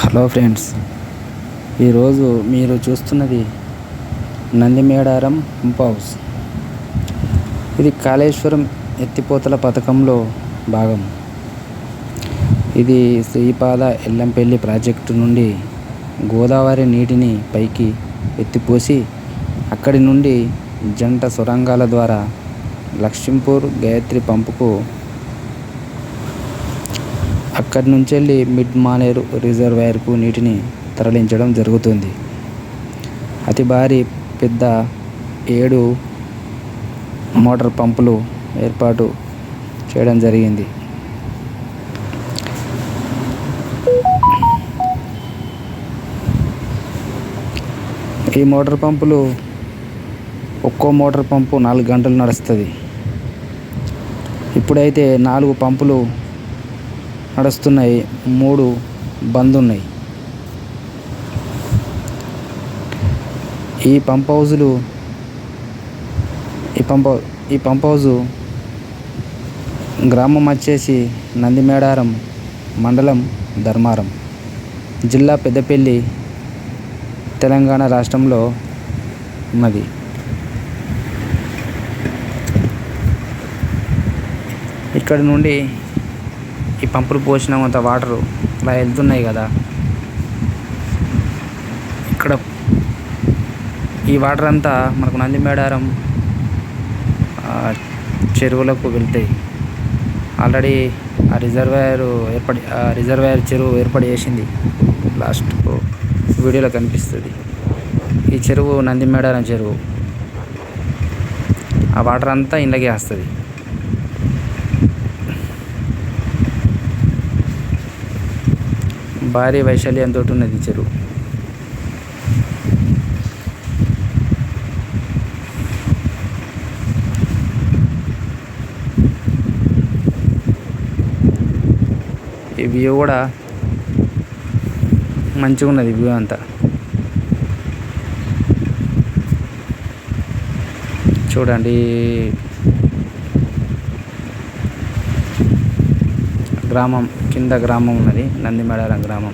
Hello friends, ఈరోజు మీరు చూస్తున్నది నందిమేడారం పంప్ హౌస్. ఇది కాళేశ్వరం ఎత్తిపోతల పథకంలో భాగం. ఇది శ్రీపాద ఎల్లంపల్లి ప్రాజెక్టు నుండి గోదావరి నీటిని పైకి ఎత్తిపోసి అక్కడి నుండి జంట సొరంగాల ద్వారా లక్ష్మీపూర్ గాయత్రి పంపుకు, అక్కడి నుంచి మిడ్ మానేరు రిజర్వాయర్కు నీటిని తరలించడం జరుగుతుంది. అతి భారీ పెద్ద 7 మోటార్ పంపులు ఏర్పాటు చేయడం జరిగింది. ఈ మోటార్ పంపులు ఒక్కో మోటార్ పంపు 4 గంటలు నడుస్తుంది. ఇప్పుడైతే 4 పంపులు నడుస్తున్నాయి, 3 బంద్ ఉన్నాయి. ఈ పంప్ హౌస్ గ్రామం వచ్చేసి నందిమేడారం, మండలం ధర్మారం, జిల్లా పెద్దపల్లి, తెలంగాణ రాష్ట్రంలో ఉన్నది. ఇక్కడి నుండి ఈ పంపులు పోసినంత వాటరు ఇలా వెళ్తున్నాయి కదా, ఇక్కడ ఈ వాటర్ అంతా మనకు నందిమేడారం చెరువులకు వెళ్తాయి. ఆల్రెడీ ఆ రిజర్వాయర్ చెరువు ఏర్పాటు చేసింది. లాస్ట్ వీడియోలో కనిపిస్తుంది. ఈ చెరువు నందిమేడారం చెరువు. ఆ వాటర్ అంతా ఇండ్లకే వస్తుంది. భారీ వైశాల్యంతో ఉన్నది చెరువు. ఈ వ్యూ కూడా మంచిగా ఉన్నది. వ్యూ అంతా చూడండి. గ్రామం కింద గ్రామం ఉన్నది, నందిమేడారం గ్రామం.